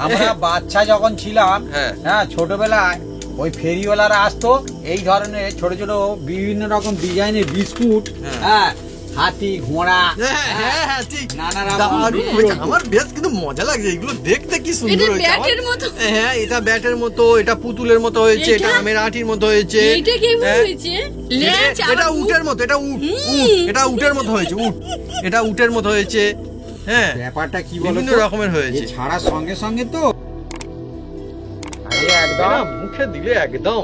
আমরা বাচ্চা যখন ছিলাম, হ্যাঁ ছোটবেলায় ওই ফেরিওয়ালারা আসতো, এই ধরনের ছোট ছোট বিভিন্ন রকম ডিজাইনের বিস্কুট, হ্যাঁ হাতি ঘোড়া, নানা রকম। আমার বেশ কিন্তু মজা লাগছে এগুলো দেখতে, কি সুন্দর হয়েছে। হ্যাঁ এটা ব্যাটের মতো, এটা পুতুলের মতো হয়েছে, এটা আমের আটির মতো হয়েছে, এটা উটের মতো, এটা উট, এটা উটের মতো হয়েছে, উট, এটা উটের মতো হয়েছে। হ্যাঁ ব্যাপারটা কি বলতো, বিভিন্ন রকমের হয়েছে। ছাড়ার সঙ্গে সঙ্গে তো একদম মুখে দিলে একদম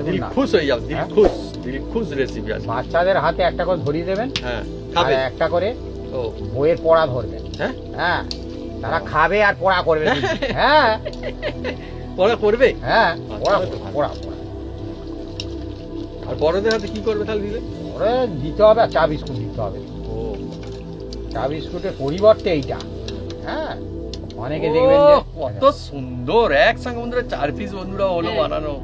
দিল খুশ হয়ে যাবে, দিল খুশ, দিল খুশ রেসিপি আছে। বাচ্চাদের হাতে একটা করে ধরিয়ে দেবেন, হ্যাঁ খাবে, একটা করে বইয়ের পড়া ধরবেন, হ্যাঁ তারা খাবে আর পড়া করবে। হ্যাঁ পড়া করবে, হ্যাঁ পড়া পড়া। আর বড়দের হাতে কি করবে তাহলে দিলে? ওরে দিতে হবে চা বিস্কুট দিতে হবে। ও চা বিস্কুটের পরিবর্তে এইটা, হ্যাঁ অনেকে দেখবেন যে কত সুন্দর একসঙ্গে বন্ধুরা 4 পিস বন্ধুরা হলো বানানো।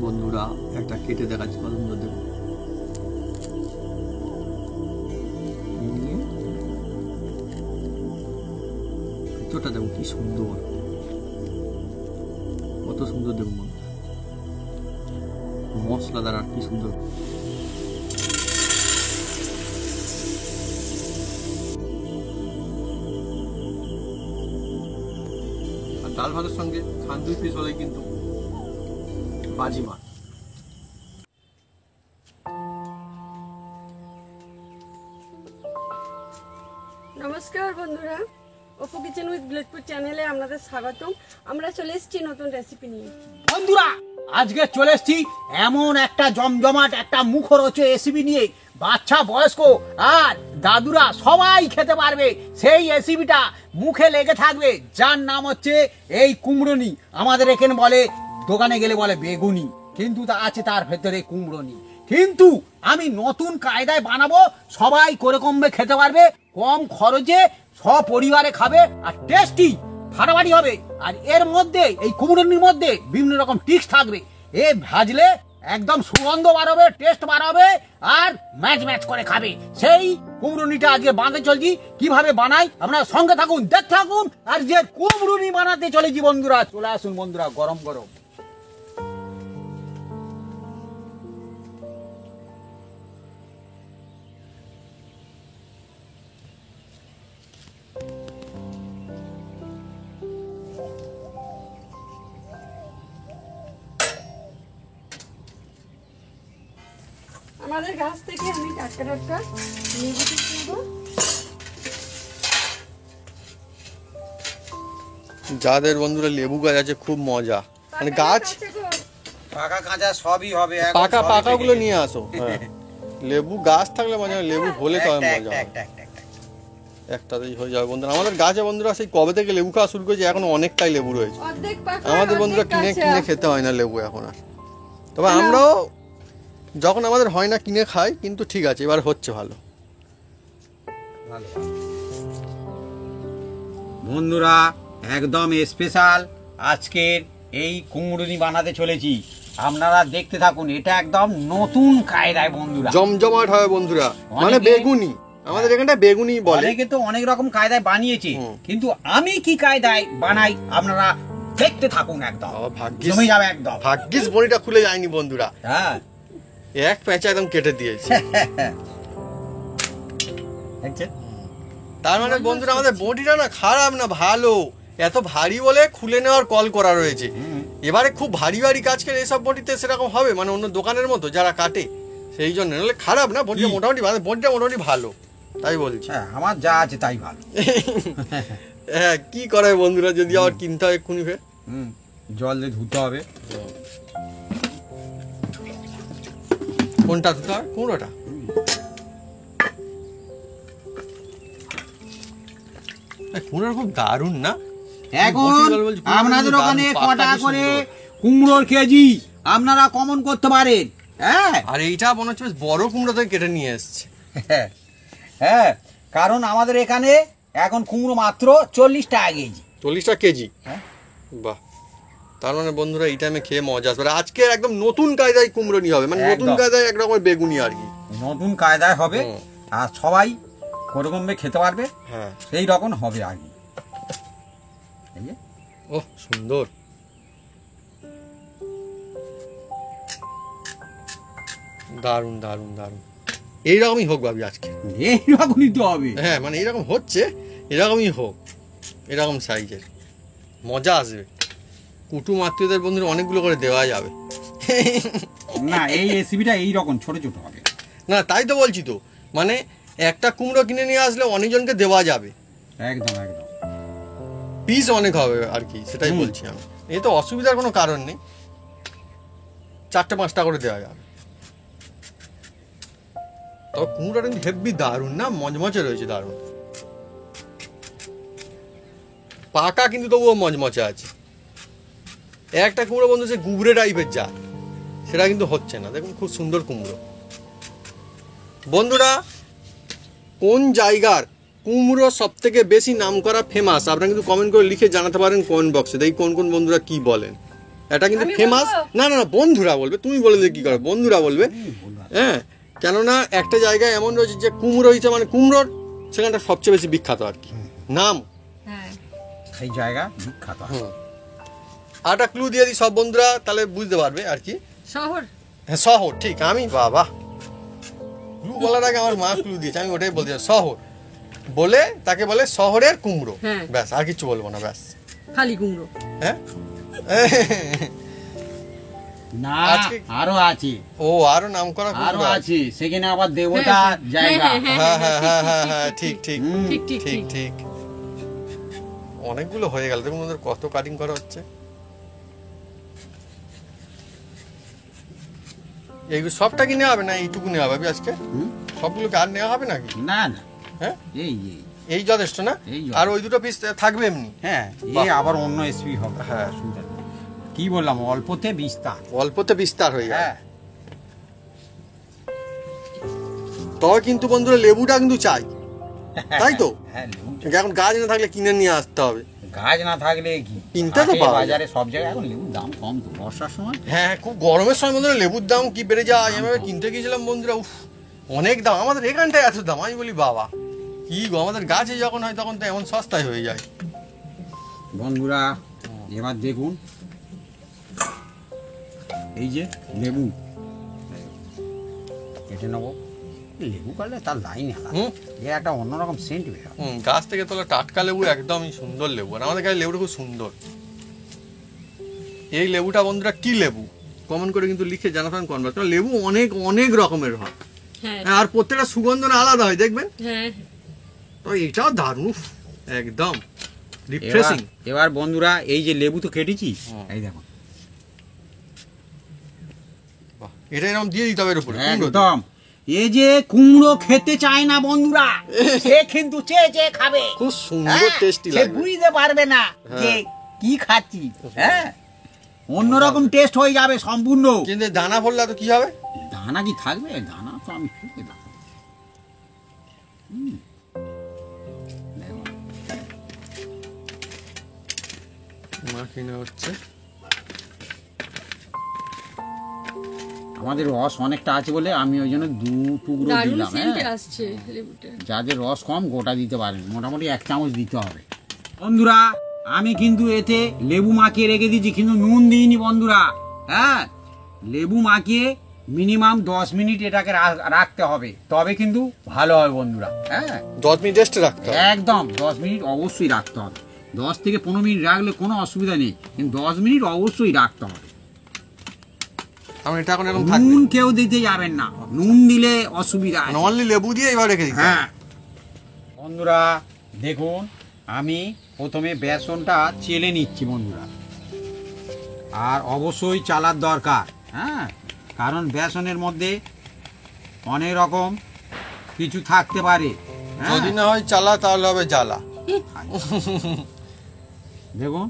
বন্ধুরা একটা কেটে দেখাচ্ছি, পছন্দ দেবো। ভিতরটা দেখো কি সুন্দর, কত সুন্দর দেখো মশলাদার, আর কি সুন্দর। আর ডাল ভাতের সঙ্গে খান 2 পিস হলে কিন্তু বাজিমাত। নমস্কার বন্ধুরা, অপু কিচেন উইথ গ্লেটপুর চ্যানেলে আপনাদের স্বাগতম। আমরা চলে এসেছি নতুন রেসিপি নিয়ে। বন্ধুরা আজকে চলে এসেছি এমন একটা জমজমাট একটা মুখরোচক রেসিপি নিয়ে, বাচ্চা বয়স্ক আর দাদুরা সবাই খেতে পারবে সেই রেসিপিটা, মুখে লেগে থাকবে, যার নাম হচ্ছে এই কুমড়োনি। আমাদের এখানে বলে, দোকানে গেলে বলে বেগুনি, কিন্তু তা আছে তার ভেতরে কুমড়োনি। কিন্তু আমি নতুন কায়দায় বানাবো, সবাই করে কমবে খেতে পারবে, কম খরচে সপরিবারে খাবে, আর টেস্টি ফাটাফাটি হবে। আর এর মধ্যে এই কুমড়োনির মধ্যে বিভিন্ন রকম টিক্স থাকবে। এ ভাজলে একদম সুগন্ধ বাড়াবে, টেস্ট বাড়াবে, আর ম্যাচ ম্যাচ করে খাবে। সেই কুমড়োনিটা আজকে বানাতে চলছি, কিভাবে বানাই আপনারা সঙ্গে থাকুন, দেখতে থাকুন। আর যে কুমড়োনি বানাতে চলেছি বন্ধুরা, চলে আসুন বন্ধুরা, গরম গরম। আমাদের গাছ থেকে আমি টাটকা টাটকা লেবু তুলবো। যাদের বন্ধুরা লেবু গাছ আছে খুব মজা, মানে গাছ পাকা কাঁচা সবই হবে, পাকা পাকাগুলো নিয়ে আসো। হ্যাঁ লেবু গাছ থাকলে মজা, লেবু হলে তো মজা, একটাতেই হয়ে যাবে বন্ধুরা। আমাদের গাছে বন্ধুরা সেই কবে থেকে লেবু খাওয়া শুরু করেছে, এখন অনেকটাই লেবু রয়েছে। আমাদের বন্ধুরা কিনে কিনে খেতে হয় না লেবু এখন আর। তবে আমরাও যখন আমাদের হয় না কিনে খাই, কিন্তু ঠিক আছে এবার হচ্ছে ভালো। বন্ধুরা একদম স্পেশাল আজকের এই কুমড়োনি বানাতে চলেছি, আপনারা দেখতে থাকুন। এটা একদম নতুন কায়দায় বন্ধুরা, জমজমাট হবে বন্ধুরা, মানে বেগুনি। আমাদের এখানটা বেগুনি বলে, অনেকে তো অনেক রকম কায়দায় বানিয়েছে, কিন্তু আমি কি কায়দায় বানাই আপনারা দেখতে থাকুন, একদম জমে যাবে একদম। ভাগ্যিস বড়িটা খুলে যায়নি বন্ধুরা, হ্যাঁ এক প্যাঁচা একদম কেটে দিয়েছে। তার মানে বন্ধুরা আমাদের বড়িটা না খারাপ না, ভালো। এত ভারী বলে খুলে নেওয়ার কল করা রয়েছে। এবারে খুব ভারী ভারী কাজ করে এসব বটিতে সেরকম হবে, মানে অন্য দোকানের মতো যারা কাটে, সেই জন্য। নাহলে খারাপ না, বটিটা মোটামুটি বটিটা মোটামুটি ভালো, তাই বলছি। আমার যা আছে তাই ভালো। হ্যাঁ কি করে বন্ধুরা, যদি আবার কিনতে হয় এক্ষুনি ফের জল দিয়ে ধুতে হবে। কোনটা ধুতে হয়? কুমড়োটা। কুমড়োটা খুব দারুণ না? এখন আপনাদের ওখানে কটা করে কুমড়োর কেজি আপনারা কমন করতে পারেন? হ্যাঁ, আর এইটা মনে হচ্ছে বড় কুমড়ো থেকে কেটে নিয়ে এসছে। হ্যাঁ, কারণ আমাদের এখানে এখন কুমড়ো মাত্র 40 টাকা কেজি। 40 টাকা কেজি? হ্যাঁ। বাহ, তার মানে বন্ধুরা এই টাইমে খেয়ে মজা আসবে। আর আজকে একদম নতুন কায়দায় কুমড়ো নিয়ে হবে, মানে নতুন একদম। কায়দায় এক রকমের বেগুনি আর কি। নতুন কায়দায় হবে, হুম। আর সবাই কোরকমে খেতে পারবে, হ্যাঁ। সেই রকম হবে আর কি। এই যে ওহ সুন্দর। দারুণ দারুণ দারুণ, এইরকমই হোক ভাবি আজকে। এইরকমই তো হবে। হ্যাঁ মানে এরকম হচ্ছে, এরকমই হোক, এরকম সাইজের, মজা আসবে। কুটুম আত্মীয়দের বন্ধুরা অনেকগুলো করে দেওয়া যাবে। না, এই রেসিপিটা এইরকম ছোট ছোট হবে। না তাই তো বলছি তো, মানে একটা কুমড়ো কিনে নিয়ে আসলে অনেকজনকে দেওয়া যাবে, একদম একদম। পিস অনেক হবে আর কি, সেটাই বলছি আমি। এই তো অসুবিধার কোনো কারণ নেই, 4-5টা করে দেওয়া যাবে। তবে কুমড়োটা কিন্তু হেভি দারুণ না, মজমচে রয়েছে, দারুণ পাকা, কিন্তু তবুও মজমচে আছে। একটা কুমড়ো বন্ধু সে গুবরে টাইপের যা, সেটা কিন্তু হচ্ছে না। দেখুন খুব সুন্দর কুমড়ো। বন্ধুরা, কোন জায়গার কুমড়ো সব থেকে বেশি নাম করা ফেমাস, আপনারা কিন্তু কমেন্ট করে লিখে জানাতে পারেন কমেন্ট বক্সে। দেখি কোন কোন বন্ধুরা কি বলেন। এটা কিন্তু আমি ফেমাস বলবো? না, না না, বন্ধুরা বলবে, তুমি বলে দিলে কি করে, বন্ধুরা বলবে। হ্যাঁ, কেননা একটা জায়গায় এমন রয়েছে যে কুমড়ো হিসেবে, মানে কুমড়োর সেখানটা সবচেয়ে বেশি বিখ্যাত আর কি, নাম। হ্যাঁ, সেই জায়গা বিখ্যাত। আরেকটা ক্লু দিয়ে দিই সব বন্ধুরা, তাহলে বুঝতে পারবে আর কি। শহর। হ্যাঁ শহর, ঠিক। আমি বাবা ক্লু বলার আগে আমার মা ক্লু দিয়েছে, আমি ওটাই বলতে চাই। শহর বলে তাকে বলে শহরের কুমড়ো, হ্যাঁ। ব্যাস, আর কিছু বলবো না, ব্যাস। খালি কুমড়ো। হ্যাঁ না, আজকে- আরো আছে, ও আরো নাম করা আরো কুমড়ো আছে। আছে, সেখানে আবার দেবতা জায়গা। হ্যাঁ হ্যাঁ হ্যাঁ হ্যাঁ হ্যাঁ, ঠিক ঠিক হুম, ঠিক ঠিক ঠিক ঠিক। ঠিক। অনেকগুলো হয়ে গেল, দেখুন ওদের কত কাটিং করা হচ্ছে। এইগুলো সবটা কি নেওয়া হবে না এইটুকু নেওয়া হবে আজকে? হুম। সবগুলোকে আর নেওয়া হবে নাকি? না না, হ্যাঁ, এই এই যথেষ্ট না? এই যথেষ্ট। আর ওই দুটো পিস থাকবে এমনি? হ্যাঁ, বাহ। এই আবার অন্য এসপি হবে। হ্যাঁ। অসুবিধা নেই। কি বললাম, অল্পতে বিস্তার। অল্পতে বিস্তার হয়ে যায়। হ্যাঁ, তবে কিন্তু বন্ধুরা লেবুটা কিন্তু চাই, তাই তো? হ্যাঁ, লেবু। এখন গাছ না থাকলে কিনে নিয়ে আসতে হবে। গাছ না থাকলে কি কিনতে তো হাটে, পাওয়া যায়। বাজারে সব জায়গায় এখন লেবুর দাম কম তো, বর্ষার সময়। হ্যাঁ, খুব গরমের সময় বন্ধুরা লেবুর দাম কি বেড়ে যায়। আমি এবার কিনতে গিয়েছিলাম বন্ধুরা, উফ অনেক দাম। আমাদের এখানটায় এত দাম, আমি বলি বাবা কি গো, আমাদের গাছে যখন হয় তখন তো এমন সস্তায় হয়ে যায়। বন্ধুরা, এবার দেখুন, এই যে লেবু কেটে নেবো। এই লেবু কাটলে তার লাইন আলাদা, হুম। এ একটা অন্যরকম সেন্ট বের হয়। গাছ থেকে তোলা টাটকা লেবু একদমই সুন্দর লেবু। আর আমাদের গায়ে লেবুটা খুব সুন্দর। এই লেবুটা বন্ধুরা কি লেবু, কমেন্ট করে কিন্তু লিখে জানাবেন কোন বার। লেবু অনেক অনেক রকমের হয়, হ্যাঁ আর প্রত্যেকটা সুগন্ধ না আলাদা হয়, দেখবেন। হ্যাঁ। তো এটাও দারুণ, উফ, একদম এবার রিফ্রেশিং। এবার বন্ধুরা, এই যে লেবু তো কেটেছি, এই দেখুন, এটা এরকম দিয়ে দিতে হবে এর উপরে কুমড়ো দিয়ে। একদম। এই যে কুমড়ো খেতে চায় না বন্ধুরা, সে কিন্তু চেয়ে চেয়ে খাবে। খুব সুন্দর হ্যাঁ, টেস্টি সে লাগবে। বুঝতে পারবে না যে কি খাচ্ছি। হ্যাঁ, অন্যরকম টেস্ট হয়ে যাবে সম্পূর্ণ। কিন্তু দানা পড়লে তো কি হবে? দানা কি থাকবে? দানা তো আমি ফেলে দেবো। দেখুন, মা কিনে হচ্ছে। আমাদের রস অনেকটা আছে বলে আমি ওই জন্য 2 টুকরো দারুণ দিলাম। সেন্ট হ্যাঁ, আসছে লেবুটা। যাদের রস কম গোটা দিতে পারেন, মোটামুটি 1 চামচ দিতে হবে। বন্ধুরা, আমি কিন্তু এতে লেবু মাখিয়ে রেখে দিয়েছি, কিন্তু নুন দিইনি বন্ধুরা। হ্যাঁ, লেবু মাখিয়ে মিনিমাম 10 মিনিট এটাকে রাখতে হবে, তবে কিন্তু ভালো হয় বন্ধুরা। হ্যাঁ, 10 মিনিট রেস্টে রাখতে হবে। একদম 10 মিনিট অবশ্যই রাখতে হবে। 10 থেকে 15 মিনিট রাখলে কোনো অসুবিধা নেই, কিন্তু 10 মিনিট অবশ্যই রাখতে হবে। আমি এটা এখন এরকম থাকবে। নুন কেউ দিতে যাবেন না, নুন দিলে অসুবিধা আছে। নরমালি লেবু দিয়ে এবার রেখে দিতে হবে। হ্যাঁ বন্ধুরা, দেখুন, আমি প্রথমে বেসনটা চেলে নিচ্ছি বন্ধুরা, আর অবশ্যই চালার দরকার। হ্যাঁ, কারণ বেসনের মধ্যে অনেক রকম কিছু থাকতে পারে। হ্যাঁ, যদি না হয় চালা তাহলে হবে জ্বালা। দেখুন,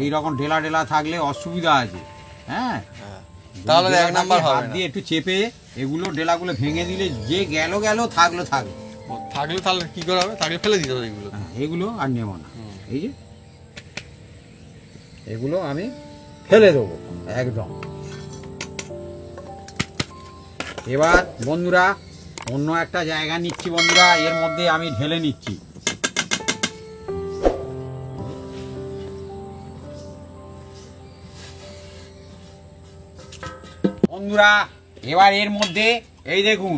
এই রকম ঢেলা ঢেলা থাকলে অসুবিধা আছে। হ্যাঁ, তাহলে ঢেলা 1 নাম্বার থাকলে হবে হাত না। দিয়ে একটু চেপে এগুলো ঢেলাগুলো ভেঙে দিলে যে গেল থাকলো। থাকলে তাহলে কি করে হবে? থাকলে ফেলে দিতে হবে এগুলো। হ্যাঁ, এগুলো আর নেব না। এই যে এগুলো আমি ফেলে দেবো একদম। এবার বন্ধুরা অন্য একটা জায়গা নিচ্ছি বন্ধুরা, এর মধ্যে আমি ঢেলে নিচ্ছি। বন্ধুরা এবার এর মধ্যে এই দেখুন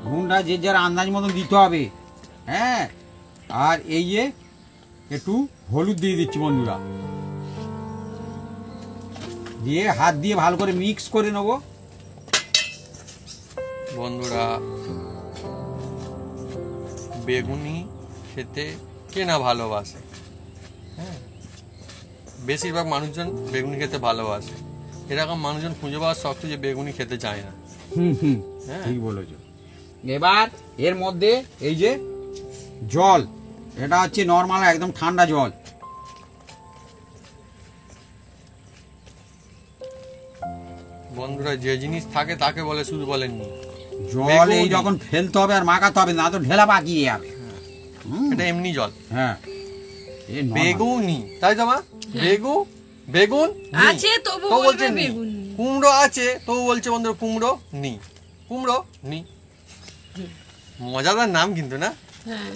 নুনটা যে যার আন্দাজ মতন দিতে হবে, হ্যাঁ। আর এই যে একটু হলুদ দিয়ে দিচ্ছি বন্ধুরা, দিয়ে হাত দিয়ে ভালো করে মিক্স করে নেবো। বন্ধুরা বেগুনি খেতে কে না ভালোবাসে, হ্যাঁ বেশিরভাগ মানুষজন বেগুনি খেতে ভালোবাসে। এরকম মানুষজন খুঁজে পাওয়া শক্ত যে বেগুনি খেতে চায় না। হ্যাঁ ঠিক বলেছো। এবার এর মধ্যে এই যে জল, এটা হচ্ছে নর্মাল একদম ঠান্ডা জল। বন্ধুরা যে জিনিস থাকে তাকে বলে শুধু বলেননি, জল এই যখন ফেলতে হবে আর মাখাতে হবে, না তো ঢেলা পাকিয়ে যাবে। এটা এমনি জল। হ্যাঁ বেগুনি, তাই তো মা? বেগুন আছে তবু তো বলবে বলছে নি। বেগুন। কুমড়ো আছে তো বলছে বন্ধুরা কুমড়ো নি। মজাদার নাম কিন্তু না? হ্যাঁ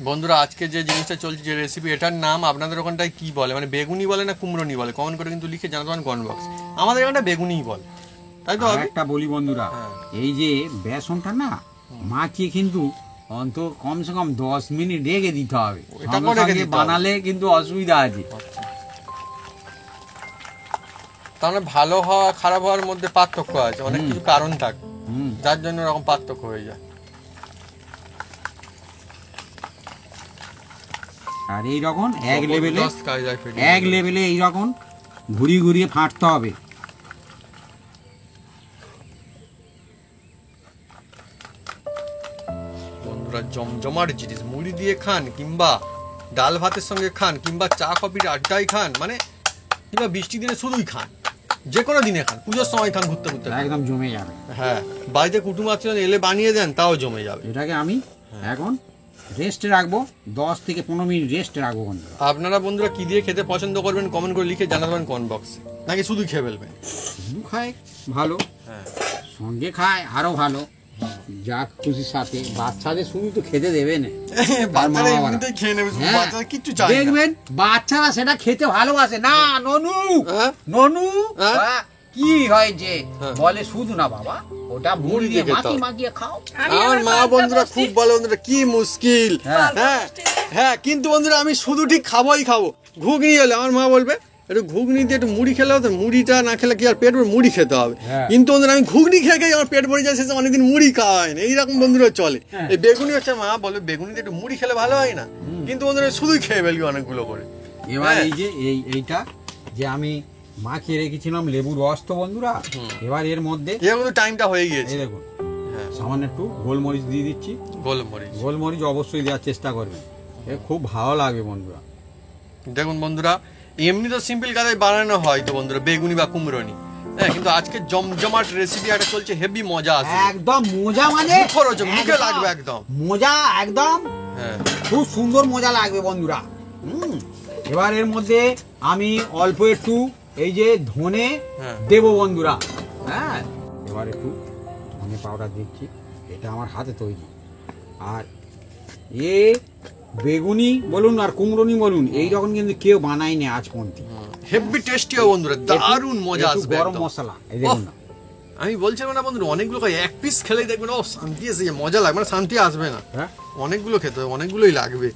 বন্ধুরা আজকে যে জিনিসটা চলছে, যে রেসিপি, এটার নাম আপনাদের ওখানটায় কি বলে, মানে বেগুনি বলে না কুমড়োনি বলে? কমেন্ট করে কিন্তু লিখে জানাতে পারেন কমেন্ট বক্স। আমাদের এখানটা বেগুনিই বলে, তাই তো? একটা বলি বন্ধুরা, এই যে বেসনটা না মাখিয়ে কিন্তু অন্তত কমসে কম 10 মিনিট রেখে দিতে হবে। বানালে কিন্তু অসুবিধা আছে। তার মানে ভালো হওয়া খারাপ হওয়ার মধ্যে পার্থক্য আছে, অনেক কিছু কারণ থাকে যার জন্য এরকম পার্থক্য হয়ে যায়। আর এইরকম এক লেভেলে এইরকম ঘুরিয়ে ঘুরিয়ে ফাটতে হবে। বন্ধুরা জমজমাট জিনিস, মুড়ি দিয়ে খান কিংবা ডাল ভাতের সঙ্গে খান কিংবা চা কফির আড্ডায় খান, মানে কিংবা বৃষ্টির দিনে শুধুই খান, যে কোনো দিনে খান, পুজোর সময় খান, ঘুরতে ঘুরতে একদম জমে যাবে। হ্যাঁ বাড়িতে কুটুম আত্মীয় এলে বানিয়ে দেন, তাও জমে যাবে। এটাকে আমি এখন রেস্টে রাখবো, 10 থেকে 15 মিনিট রেস্টে রাখবো বন্ধুরা। আপনারা বন্ধুরা কি দিয়ে খেতে পছন্দ করবেন কমেন্ট করে লিখে জানাবেন কমেন্ট বক্সে, নাকি শুধু খেয়ে ফেলবেন? শুধু খায় ভালো, হ্যাঁ সঙ্গে খায় আরো ভালো, যা খুশির সাথে। বাচ্চাদের শুধু তো খেতে দেবে না, বাচ্চারা এমনিতেই খেয়ে নেবে, শুধু বাচ্চারা কিচ্ছু চায় না। দেখবেন বাচ্চারা সেটা খেতে ভালোবাসে না। ননু কি হয়েছে বলে, শুধু না বাবা, ওটা মুড়ি দিয়ে মাখিয়ে খাও। আমার মা বন্ধুরা খুব বলে বন্ধুরা কি মুশকিল। হ্যাঁ হ্যাঁ কিন্তু বন্ধুরা আমি শুধু ঠিক খাবোই খাবো। ঘুগনি হলে আমার মা বলবে একটু ঘুগনি দিয়ে একটু মুড়ি খেলে হতো, মুড়িটা না খেলে কি আর পেট ভরে, মুড়ি খেতে হবে। কিন্তু বন্ধুরা আমি ঘুগনি খেয়ে খেয়ে আমার পেট ভরে যায়, শেষে অনেকদিন মুড়ি খাওয়া হয় না। এইরকম বন্ধুরা চলে। এই বেগুনি হচ্ছে মা বলে বেগুনি দিয়ে একটু মুড়ি খেলে ভালো হয় না, কিন্তু বন্ধুরা শুধুই খেয়ে ফেলবি অনেকগুলো করে। এবার এই যে এইটা যে আমি মাখিয়ে রেখেছিলাম লেবুর রস তো বন্ধুরা, এবার এর মধ্যে টাইমটা হয়ে গিয়েছে, দেখুন সামান্য একটু গোলমরিচ দিয়ে দিচ্ছি। গোলমরিচ অবশ্যই দেওয়ার চেষ্টা করবেন, খুব ভালো লাগবে বন্ধুরা। দেখুন বন্ধুরা এমনি তো সিম্পল কাজে বানানো হয় তো বন্ধুরা বেগুনি বা কুমড়োনি, হ্যাঁ কিন্তু আজকে জমজমাট রেসিপি একটা চলছে, হেভি মজা আছে, একদম মজা, মানে মুখে লাগবে একদম মজা, একদম খুব সুন্দর মজা লাগবে বন্ধুরা। এবার এর মধ্যে আমি অল্প একটু এই যে ধনে দেব বন্ধুরা। হ্যাঁ এবার একটু ধনে পাউডার দিচ্ছি, এটা আমার হাতে তৈরি। আর এ বেগুনি বলুন আর কুমড়োনি বলুন, এইরকম কিন্তু কেউ বানায়নি আজ পর্যন্ত। হেভি টেস্টি হবে বন্ধুরা, দারুণ মজা আসবে। গরম মশলা এই দেখুন না, আমি বলছিলাম না বন্ধুরা অনেকগুলো এক পিস খেলেই দেখবেন ও শান্তি এসে মজা লাগবে, মানে শান্তি আসবে না, অনেকগুলো খেতে হবে, অনেকগুলোই লাগবে।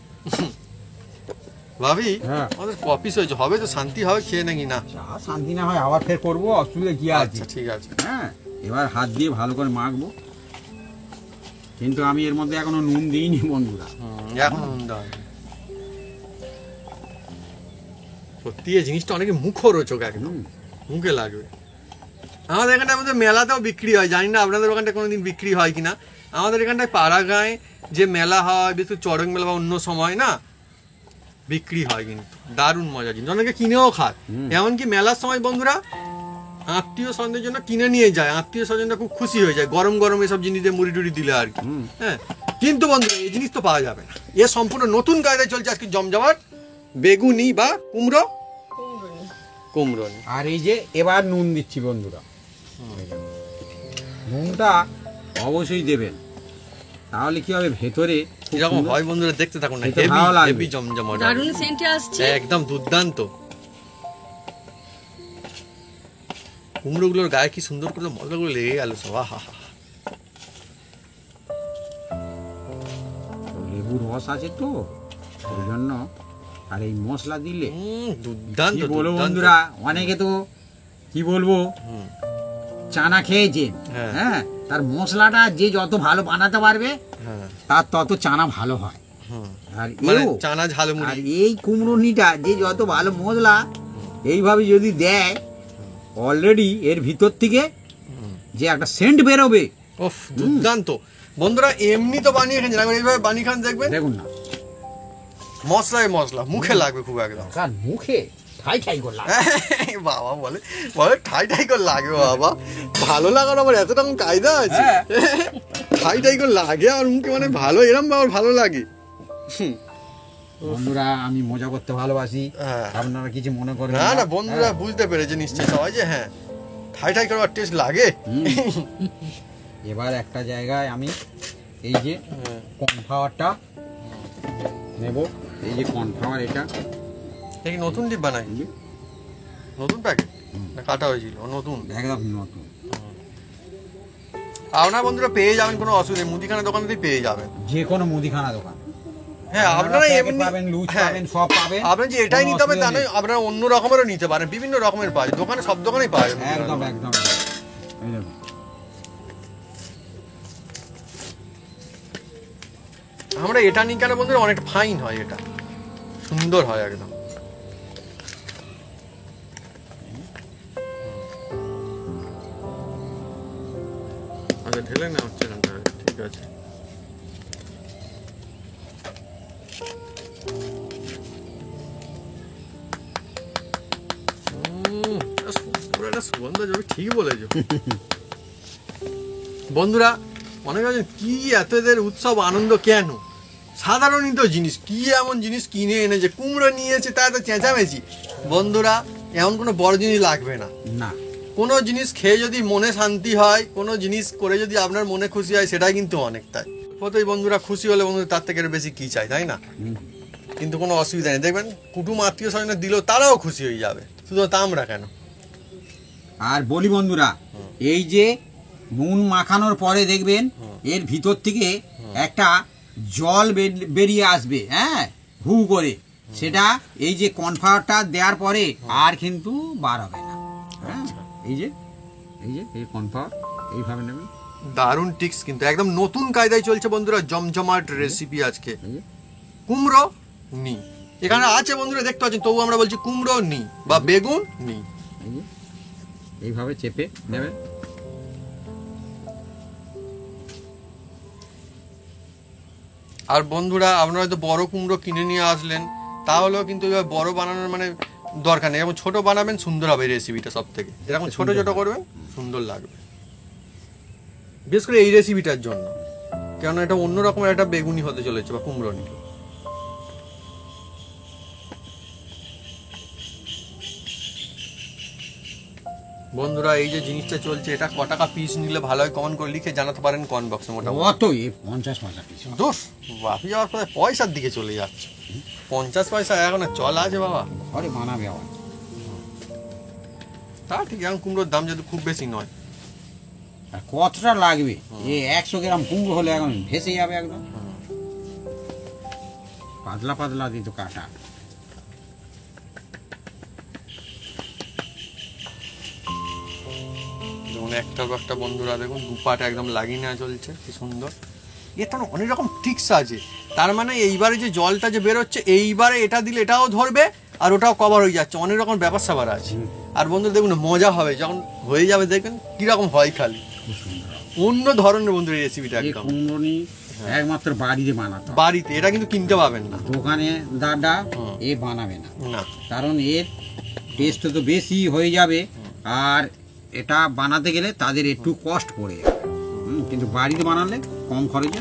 ভাবি আমাদের কপিস হয়েছে, হবে তো শান্তি হবে খেয়ে নাকি না? শান্তি না হয় আবার ফের করবো, অসুবিধা কি আছে? ঠিক আছে। হ্যাঁ এবার হাত দিয়ে ভালো করে মাখবো, কিন্তু আমি এর মধ্যে এখনো নুন দিইনি বন্ধুরা, এখনো নুন দেওয়া সত্যি এই জিনিসটা অনেকে মুখরোচক, একদম মুখে লাগবে। আমাদের এখানটায় আমাদের মেলাতেও বিক্রি হয়, জানি না আপনাদের ওখানটায় কোনোদিন বিক্রি হয় কিনা। আমাদের এখানটায় পাড়াগাঁয়ে যে মেলা হয়, বিশেষ চড়ক মেলা বা অন্য সময় না বিক্রি হয়, কিন্তু দারুণ মজা জিনিস, অনেকে কিনেও খায়। এমনকি মেলার সময় বন্ধুরা আত্মীয় স্বজনদের জন্য কিনে নিয়ে যায়, আত্মীয় স্বজনরা খুব খুশি হয়ে যায় গরম গরম এসব জিনিস দিয়ে মুড়ি টুড়ি দিলে আর কি। হ্যাঁ কিন্তু বন্ধুরা এই জিনিস তো পাওয়া যাবে না, এ সম্পূর্ণ নতুন কায়দায় চলছে আজকে জমজমাট বেগুনি বা কুমড়ো কুমড়ো। আর এই যে এবার নুন দিচ্ছি বন্ধুরা, নুনটা অবশ্যই দেবেন, তাহলে কি হবে ভেতরে এরকম হয় বন্ধুরা, দেখতে থাকুন না, খেতে ভালো লাগবে। হেভি জমজমাট, দারুণ সেন্ট আসছে, একদম দুর্দান্ত। কুমড়োগুলোর গায়ে কি সুন্দর করে মশলাগুলো লেগে গেল সব, আহা হা। লেবুর রস আছে তো ওই জন্য, আর এই মশলা দিলে দুর্দান্ত কি বলবো দুর্দান্ত। বন্ধুরা, অনেকে তো কি বলবো চানা খেয়েছেন, হ্যাঁ। হ্যাঁ, তার মশলাটা যে যত ভালো বানাতে পারবে হ্যাঁ, তার তত চানা ভালো হয়। হুম। আর মানে এও, চানা আর ঝালমুড়ি, এই কুমড়োনিটা যে যত ভালো মশলা এইভাবে যদি দেয়, অলরেডি এর ভিতর থেকে যে একটা সেন্ট বেরোবে, ওফ দুর্দান্ত। বন্ধুরা এমনি তো বানিয়ে খেয়েছেন, একবার এইভাবে বানিয়ে খান দেখবেন, দেখুন না মশলায় মশলা মুখে লাগবে খুব একদম। কার মুখে ঠাই ঠাই করলাম। বাবা বলে বলে ঠাই ঠাই করে লাগবে বাবা, ভালো লাগার আমার এত রকম কায়দা আছে, হ্যাঁ। ঠাই ঠাই করে লাগে আর মুখে, মানে ভালো এরম আমার ভালো লাগে। বন্ধুরা আমি মজা করতে ভালোবাসি, হ্যাঁ। আপনারা কিছু মনে করেন না না বন্ধুরা বুঝতে পেরেছে নিশ্চয়ই সবাই যে হ্যাঁ ঠাই ঠাই করে টেস্ট লাগে। এবার একটা জায়গায় আমি এই যে কর্নফ্লাওয়ারটা নেব, এই যে কর্নফ্লাওয়ার, এটা কি নতুন ডিব্বা নাই, এই যে নতুন প্যাকেট না কাটা হয়েছিল নতুন? একদম নতুন, আপনারা বন্ধুরা পেয়ে যাবেন, কোনো অসুবিধা নেই, মুদিখানা দোকানেতেই পেয়ে যাবেন। যে কোনো মুদিখানা দোকান, হ্যাঁ আপনারা প্যাকেট এমনি পাবেন, লুজ হ্যাঁ, পাবেন, সব পাবেন। আপনার যে এটাই কোনো নিতে হবে তা অসুবিধা নয়, নেই। আপনারা অন্য রকমেরও নিতে পারেন, বিভিন্ন রকমের পাওয়া যায় দোকানে, সব দোকানেই পাওয়া যায়। একদম একদম এই দেখুন। আমরা এটা নিই কেন বন্ধুরা, অনেক ফাইন হয়, এটা সুন্দর হয় একদম। আচ্ছা ঢেলে না হচ্ছে না, ঠিক আছে। সুগন্ধ যাবে, ঠিক বলেছো বন্ধুরা। অনেকে আছেন কি এত এদের উৎসব আনন্দ কেন, সাধারণত জিনিস কি এমন জিনিস কিনে এনেছে, কুমড়ো নিয়েছে তাই তো চেঁচামেচি। বন্ধুরা এমন কোনো বড় জিনিস লাগবে না, না কোনো জিনিস খেয়ে যদি মনে শান্তি হয়, কোনো জিনিস করে যদি আপনার মনে খুশি হয়, সেটাই কিন্তু অনেক। তাই প্রত্যেক বন্ধুরা খুশি হলে বন্ধুরা তার থেকে বেশি কি চাই, তাই না? কিন্তু কোনো অসুবিধা নেই, দেখবেন কুটুম আত্মীয় স্বজনে দিলেও তারাও খুশি হয়ে যাবে, শুধু তা আমরা কেন। আর বলি বন্ধুরা, এই যে নুন মাখানোর পরে দেখবেন এর ভিতর থেকে একটা জল বেরিয়ে আসবে, হ্যাঁ, হু করে, সেটা এই যে কর্নফ্লাওয়ারটা দেওয়ার পরে আর কিন্তু বার হবে না। হ্যাঁ, এই যে এই কর্নফ্লাওয়ার এইভাবে নেবেন। দারুণ টিক্স, কিন্তু একদম নতুন কায়দায় চলছে বন্ধুরা জমজমাট রেসিপি আজকে। এই যে, কুমড়ো নি এখানে আছে বন্ধুরা, দেখতে পাচ্ছেন, তবু আমরা বলছি কুমড়ো নি বা বেগুন নি। এই যে এইভাবে চেপে নেবেন। আর বন্ধুরা আপনারা হয়তো বড় কুমড়ো কিনে নিয়ে আসলেন, তাহলেও কিন্তু এবার বড় বানানোর মানে দরকার নেই, এবং ছোট বানাবেন, সুন্দর হবে রেসিপিটা সব থেকে। এরকম ছোট ছোট করবেন, সুন্দর লাগবে, বিশেষ করে এই রেসিপিটার জন্য, কেন এটা অন্য রকমের একটা বেগুনি হতে চলেছে বা কুমড়ো নি। বন্ধুরা এই যে জিনিসটা চলছে, এটা ক টাকা পিস নিলে ভালো হয় কমেন্ট করে লিখে জানাতে পারেন কমেন্ট বক্সে। মোটামুটি কত? 50 পয়সা পিস। দোষ বাপি যাওয়ার পরে পয়সার দিকে চলে যাচ্ছে, 50 পয়সা এখন চল আছে বাবা, ঘরে বানাবে আবার। তা ঠিক, এখন কুমড়োর দাম যেহেতু খুব বেশি নয়। আর কতটা লাগবে? 100 গ্রাম কুমড়ো হলে এখন ভেসে যাবে একদম। পাতলা পাতলা দিত কাটা। যেমন একটা বন্ধুরা দেখুন দুপাটা একদম লাগিয়ে নেওয়া চলছে, কি সুন্দর। এটা না অনেক রকম ট্রিক্স আছে, তার মানে এইবারে যে জলটা যে বেরোচ্ছে, এইবারে এটা দিলে এটাও ধরবে আর ওটাও কভার হয়ে যাচ্ছে, অনেক রকম ব্যাপার স্যাপার আছে। আর বন্ধুরা দেখুন মজা হবে যখন হয়ে যাবে, দেখবেন কিরকম হয়, খালি অন্য ধরনের বন্ধুরা এই রেসিপিটা একদম। কুমড়োনি একমাত্র বাড়িতে বানাতে হয়। বাড়িতে এটা কিন্তু কিনতে পাবেন না, দোকানে দাদা এ বানাবে না, না কারণ এর টেস্ট তো বেশি হয়ে যাবে, আর এটা বানাতে গেলে তাদের একটু কষ্ট পড়ে যাবে। কিন্তু বাড়িতে বানালে কম খরচে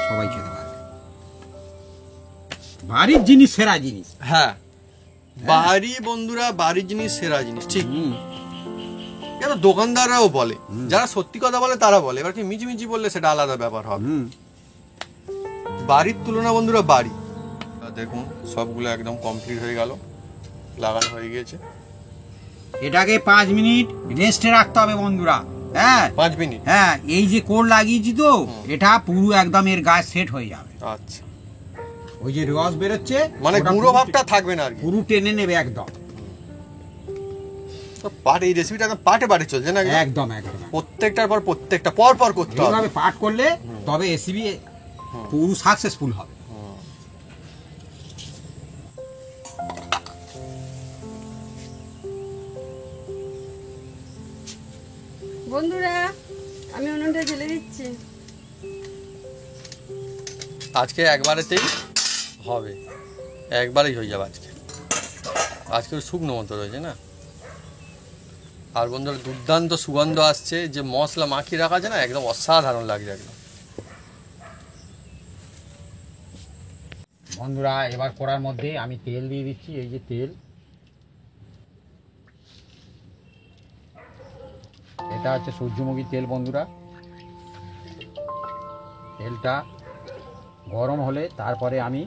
সবাই খেতে পারবে। বাড়ির জিনিস সেরা জিনিস। হ্যাঁ, বাড়ি বন্ধুরা, বাড়ির জিনিস সেরা জিনিস, ঠিক। এটা দোকানদাররাও বলে, যারা সত্যি কথা বলে তারা বলে, এবার কি মিচিমিচি বললে সেটা আলাদা ব্যাপার হবে। বাড়ির তুলনা বন্ধুরা বাড়ি। দেখুন সবগুলো একদম কমপ্লিট হয়ে গেল, লাগানো হয়ে গিয়েছে। এটাকে 5 মিনিট রেস্টে রাখতে হবে বন্ধুরা। হ্যাঁ 5 মিনিট। হ্যাঁ, এই যে কোর লাগিয়েছি তো, এটা পুরো একদম এর গায়ে সেট হয়ে যাবে। আচ্ছা, ওই যে রস বেরোচ্ছে, মানে ওটা গুঁড়ো ভাবটা থাকবে না আর কি, পুরো টেনে নেবে একদম। তো পাট, এই রেসিপিটা একদম পাটে পাটে চলছে না? একদম একদম প্রত্যেকটার পর প্রত্যেকটা পর পর করতে হবে। এইভাবে পাঠ করলে তবে এসিবি পুরো সাকসেসফুল হবে। বন্ধুরা, আমি উনুনটা জ্বেলে দিচ্ছি। আজকে একবারেতেই হবে, একবারেই হয়ে যাবে আজকে। আজকে শুকনো মতো রয়েছে না। আর বন্ধুরা দুর্দান্ত সুগন্ধ আসছে, যে মশলা মাখিয়ে রাখা আছে না, একদম অসাধারণ লাগছে একদম। বন্ধুরা, এবার কড়ার মধ্যে আমি তেল দিয়ে দিচ্ছি। এই যে তেল, এটা হচ্ছে সূর্যমুখী তেল বন্ধুরা। তেলটা গরম হলে তারপরে আমি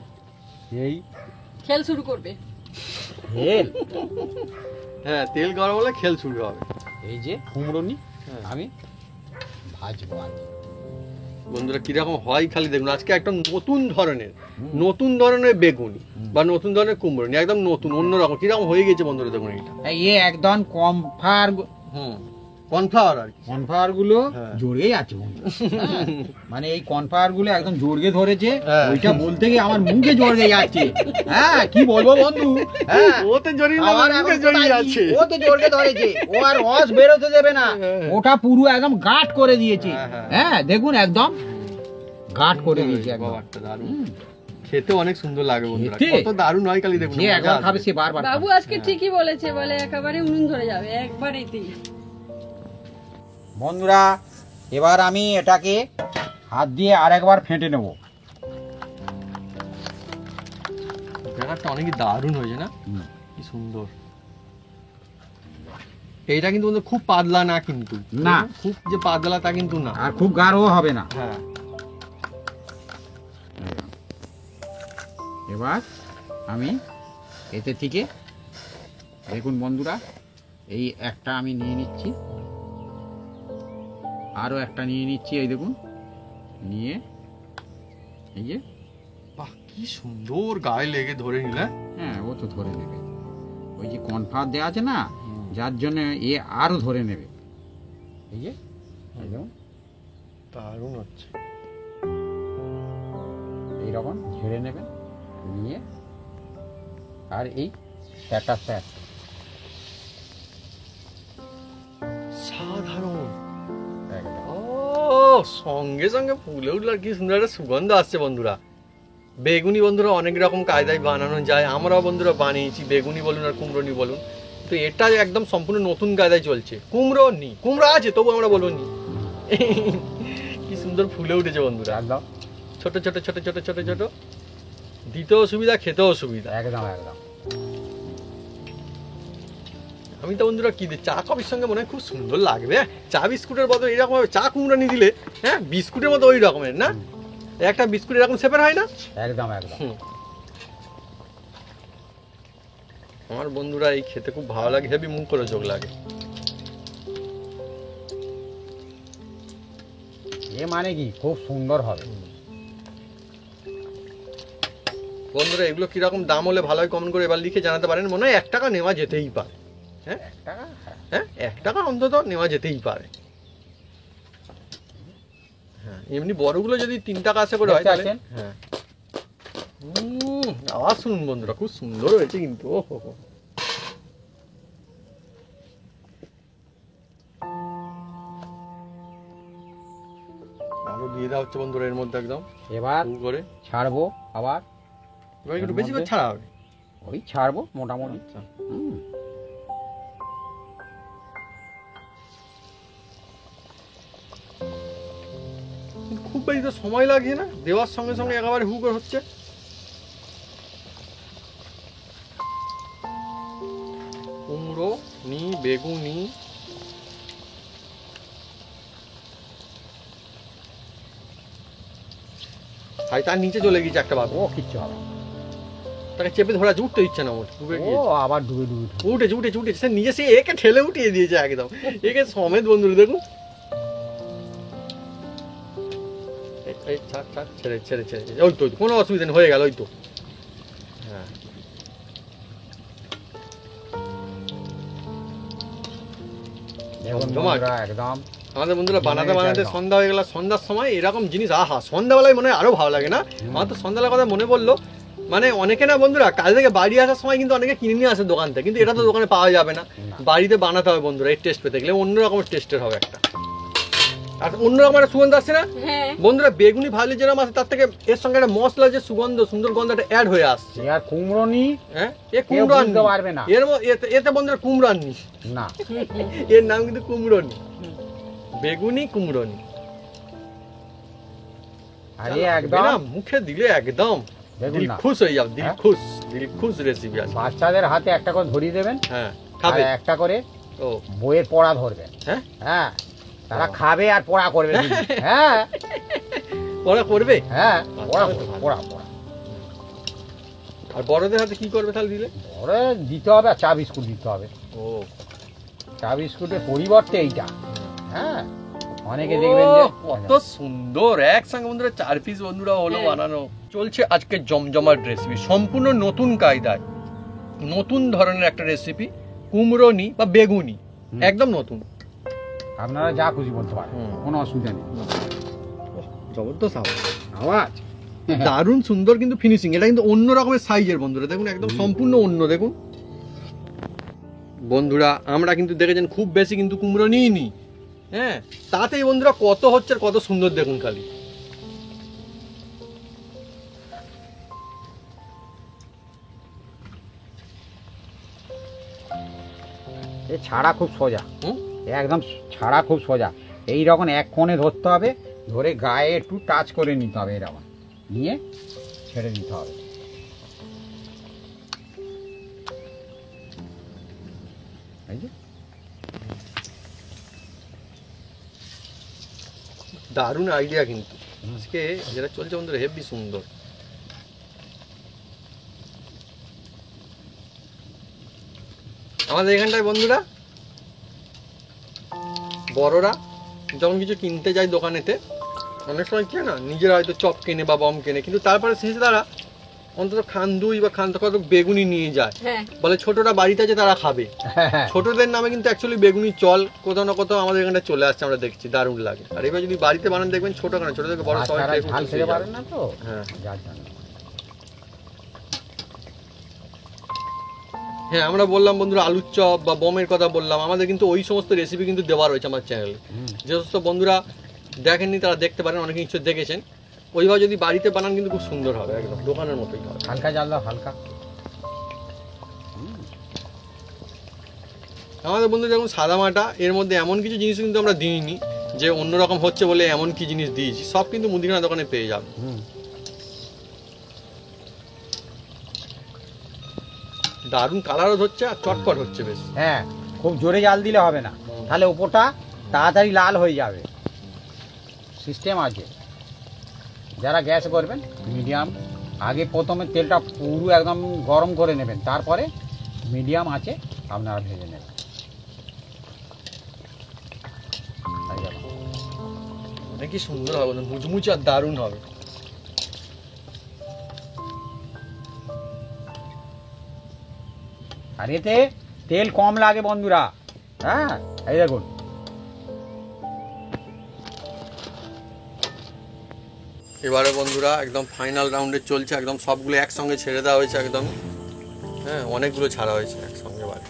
এই খেল শুরু করবে। তেল, হ্যাঁ, তেল গরম হলে খেল শুরু হবে। এই যে কুমড়োনি আমি ভাজবো আজকে। বন্ধুরা কিরকম হয় খালি দেখুন। আজকে একটা নতুন ধরনের বেগুনি বা নতুন ধরনের কুমড়ো, একদম নতুন অন্যরকম কিরকম হয়ে গেছে বন্ধুরা দেখুন। এটা এই একদম কনফার, কর্নফ্লাওয়ার আর কি। কনফার গুলো হ্যাঁ। জড়িয়ে আছে বন্ধুরা। মানে এই কনফার গুলো একদম জড়িয়ে ধরেছে। হ্যাঁ। ওইটা বলতে গিয়ে আমার মুখে জড়িয়ে যাচ্ছে। হ্যাঁ, কি বলবো বন্ধু। হ্যাঁ, ওতে জড়িয়ে না, আমার মুখে এখন জড়িয়ে কোথায় আছে। কি? ও তো জড়িয়ে ধরেছে, ও আর রস বেরোতে দেবে না। হ্যাঁ। ওটা পুরো একদম গাঢ় করে দিয়েছে। হ্যাঁ, হ্যাঁ। হ্যাঁ, দেখুন একদম গাঢ় করে দিয়েছে একদম। বাবারটা দারুণ, খেতে অনেক সুন্দর লাগে বন্ধুরা। খেতে? কত দারুণ হয় খালি দেখুন। যে মজা একবার আসবে। খাবে সে বারবার বাবু খাবে। আজকে ঠিকই বলেছে, বলে একেবারে উনুন ধরে যাবে একবারেতেই। বন্ধুরা, এবার আমি এটাকে হাত দিয়ে আরেকবার ফেটে নেব। ব্যাপারটা অনেকই দারুণ হয়েছে না, কি সুন্দর। এইটা কিন্তু বন্ধু খুব পাতলা না, কিন্তু না। খুব যে পাতলা তা কিন্তু না। আর খুব গাঢ়ও হবে না। হ্যাঁ, এবার আমি এতে থেকে দেখুন বন্ধুরা, এই একটা আমি নিয়ে নিচ্ছি, আরও একটা নিয়ে নিচ্ছি। এই দেখুন, নিয়ে এই যে, বাহ কি সুন্দর গায়ে লেগে ধরে নিলে। হ্যাঁ, ও তো ধরে নেবে। ওই যে কনফার দেওয়া আছে না, যার জন্য এ আরও ধরে নেবে। এই যে এই দেখুন, দারুণ হচ্ছে। এইরকম ঝেড়ে নেবেন, নিয়ে আর এই স্যাটা স্যাট সাধারণ একদম। ও সঙ্গে সঙ্গে ফুলে উঠলো, আর কি সুন্দর একটা সুগন্ধ আসছে বন্ধুরা। বেগুনি বন্ধুরা অনেক রকম কায়দায় বানানো যায়, আমরাও বন্ধুরা বানিয়েছি, বেগুনি বলুন আর কুমড়োনি বলুন। তো এটা একদম সম্পূর্ণ নতুন কায়দায় চলছে। কুমড়ো আছে তবু আমরা বলবো নি। কি সুন্দর ফুলে উঠেছে বন্ধুরা, একদম ছোট ছোট ছোট ছোট ছোট ছোট, দিতেও সুবিধা, খেতেও সুবিধা। একদম একদম। আমি তো বন্ধুরা কি চা কফির সঙ্গে মনে হয় খুব সুন্দর লাগবে। চা বিস্কুটের বদলে এরকম ভাবে চা কুমড়ানি দিলে, হ্যাঁ বিস্কুটের মতো ওই রকমের না, একটা বিস্কুট এরকম শেপের হয় না। একদম একদম। আমার বন্ধুরা এই খেতে খুব ভালো লাগে, হেবি মুখ করে চোখ লাগে। এ মানে কি খুব সুন্দর হবে। বন্ধুরা এগুলো কিরকম দাম হলে ভালো হয় কমেন্ট করে এবার লিখে জানাতে পারেন। মনে হয় 1 টাকা নেওয়া যেতেই পারে। হ্যাঁ, 1 টাকা। হ্যাঁ 1 টাকা অন্তত নেওয়া যেতেই পারে। হ্যাঁ, এমনি বড়গুলো যদি 3 টাকা আশা করে হয় তাহলে। হ্যাঁ, আওয়াজ শুনুন বন্ধুরা, খুব সুন্দর হয়েছে কিন্তু। ও হো হো, আরো দিয়ে দেওয়া হচ্ছে বন্ধুরা এর মধ্যে একদম এবার করে ছাড়বো আবার। এবার একটু বেশি করে ছাড়া হবে। ওই ছাড়বো মোটামুটি। আচ্ছা, খুব বেশি তো সময় লাগছে না, দেওয়ার সঙ্গে সঙ্গে একেবারে হু করে হচ্ছে। কুমড়ো নি, বেগুনি, ভাই তার নিচে চলে গেছে একটা বাবু, ও কিচ্ছু হবে না। তাকে চেপে ধরা উঠতে দিচ্ছে না, ওর ডুবে ও গিয়েছে। আবার ডুবে ডুবে ডুবে। উঠেছে সে নিজে, সে একে ঠেলে উঠিয়ে দিয়েছে একদম, একে সমেত বন্ধুরা দেখুন। এই ছাড় ছাড়, ছেড়ে ছেড়ে ছেড়ে, ওই তো কোনো অসুবিধা নেই, হয়ে গেল ওই তো। হ্যাঁ দেখুন জমজমাট। বন্ধুরা, একদম আমাদের বন্ধুরা বানাতে জমে গেছে বানাতে একদম। সন্ধ্যা হয়ে গেল, সন্ধ্যার সময় এরকম জিনিস আহা, সন্ধ্যাবেলায় মনে হয় আরো ভালো লাগে না? আমার তো সন্ধ্যাবেলার কথা মনে পড়লো, মানে অনেকে না বন্ধুরা কাজ থেকে বাড়ি আসার সময় কিন্তু অনেকে কিনে নিয়ে আসে দোকান থেকে, কিন্তু এটা তো দোকানে পাওয়া যাবে না, বাড়িতে বানাতে হবে বন্ধুরা। এই টেস্ট পেতে গেলে অন্যরকম টেস্টের হবে একটা, আর অন্যরকম একটা সুগন্ধ আসছে না হ্যাঁ বন্ধুরা? বেগুনি ভাজলে যেরকম আছে তার থেকে এর সঙ্গে একটা মশলা যে সুগন্ধ, সুন্দর গন্ধটা অ্যাড হয়ে আসছে। আর কুমড়ো নি হ্যাঁ, এ কুমড়ো বুঝতে পারবে না। এতে বন্ধুরা কুমড়ো আননি, না, এর নাম কিন্তু কুমড়ো নি, বেগুনি কুমড়ো নি। আরে একদম মুখে দিলে একদম দেখুন দিল না। খুশ হয়ে যাবে, দিল হ্যাঁ? খুশ, দিল খুশ রেসিপি আছে। বাচ্চাদের হাতে একটা করে ধরিয়ে দেবেন, হ্যাঁ আর খাবে। একটা করে ও বইয়ের পড়া ধরবেন। হ্যাঁ, হ্যাঁ, তারা খাবে আর পড়া করবে দিদি। হ্যাঁ পড়া করবে। হ্যাঁ, পড়া তাহলে তো করবে, ভালো। পড়া পড়া। আর বড়দের হাতে কি করবে তাহলে দিলে? ওরে দিতে হবে, আর চা বিস্কুট দিতে হবে। ও চা বিস্কুটের পরিবর্তে এইটা। হ্যাঁ, অনেকে দেখবেন যে কত সুন্দর একসঙ্গে বন্ধুরা 4 পিস বন্ধুরা হলো হ্যাঁ। বানানো। চলছে আজকে জমজমাট রেসিপি, সম্পূর্ণ নতুন কায়দায়, নতুন ধরনের একটা রেসিপি, কুমড়োনি বা বেগুনি, একদম নতুন। আপনারা যা খুশি বলতে পারেন, হুম। কোনো অসুবিধা নেই। জবরদস্ত আওয়াজ, আওয়াজ দারুণ সুন্দর কিন্তু ফিনিশিং। এটা কিন্তু অন্য রকমের সাইজের বন্ধুরা, দেখুন একদম সম্পূর্ণ অন্য। দেখুন বন্ধুরা, আমরা কিন্তু দেখেছেন খুব বেশি কিন্তু কুমড়ো নিইনি, হ্যাঁ, তাতেই বন্ধুরা কত হচ্ছে আর কত সুন্দর দেখুন খালি। এ ছাড়া খুব সোজা, হুম? একদম ছাড়া খুব সোজা। এই রকম এক কোণে ধরতে হবে, ধরে গায়ে একটু টাচ করে নিতে হবে, এরকম নিয়ে ছেড়ে দিতে হবে। এই যে দারুণ আইডিয়া কিন্তু আজকে যেটা চলছে বন্ধুরা, হেভি সুন্দর। আমাদের এখানটায় বন্ধুরা বড়রা যখন কিছু কিনতে যায় দোকানেতে, অনেক সময় কি হয় না, নিজেরা হয়তো চপ কেনে বা বম কেনে, কিন্তু তারপরে শেষে তারা অন্তত খান দুই বা খান কত বেগুনি নিয়ে যায়, হ্যাঁ বলে ছোটরা বাড়িতে আছে তারা খাবে। হ্যাঁ, ছোটদের নামে কিন্তু অ্যাকচুয়ালি বেগুনি চল কোথাও না কোথাও আমাদের এখানে চলে আসছে, আমরা দেখছি, দারুণ লাগে। আর এবার যদি বাড়িতে বানান দেখবেন, ছোট কেন, ছোট থেকে বড় সবাই বাচ্চারা খেয়ে খুব ঝাল খুশি খেতে হয়ে পারেন যাবে। না তো, হ্যাঁ যার জন্য। হ্যাঁ, আমরা বললাম বন্ধুরা আলুর চপ বা বমের কথা বললাম, আমাদের কিন্তু ওই সমস্ত রেসিপি কিন্তু দেওয়া রয়েছে আমার চ্যানেলে। যে সমস্ত বন্ধুরা দেখেননি তারা দেখতে পারেন, অনেকে নিশ্চয় দেখেছেন। ওইভাবে যদি বাড়িতে বানান কিন্তু খুব সুন্দর হবে, একদম দোকানের মতোই হবে। হালকা জাল দাও, হালকা। আমাদের বন্ধু যেমন সাদামাটা, এর মধ্যে এমন কিছু জিনিস কিন্তু আমরা দিইনি যে অন্যরকম হচ্ছে বলে এমন কি জিনিস দিয়েছি, সব কিন্তু মুদিখানা দোকানে পেয়ে যাবে। দারুণ কালারও হচ্ছে আর চটপট হচ্ছে বেশ। হ্যাঁ, খুব জোরে জাল দিলে হবে না, তাহলে উপরটা তাড়াতাড়ি লাল হয়ে যাবে। সিস্টেম আছে, যারা গ্যাস করবেন মিডিয়াম, আগে প্রথমে তেলটা পুরো একদম গরম করে নেবেন, তারপরে মিডিয়াম আছে আপনারা ভেজে নেবেন। এই দেখুন। অনেকই সুন্দর হবে, মুচমুচে আর দারুণ হবে। আর এতে তেল কম লাগে বন্ধুরা। হ্যাঁ, এই দেখুন। এবারে বন্ধুরা একদম ফাইনাল রাউন্ডে চলছে, একদম সবগুলো একসঙ্গে ছেড়ে দেওয়া হয়েছে একদম। হ্যাঁ, অনেকগুলো ছাড়া হয়েছে একসঙ্গে এবারে।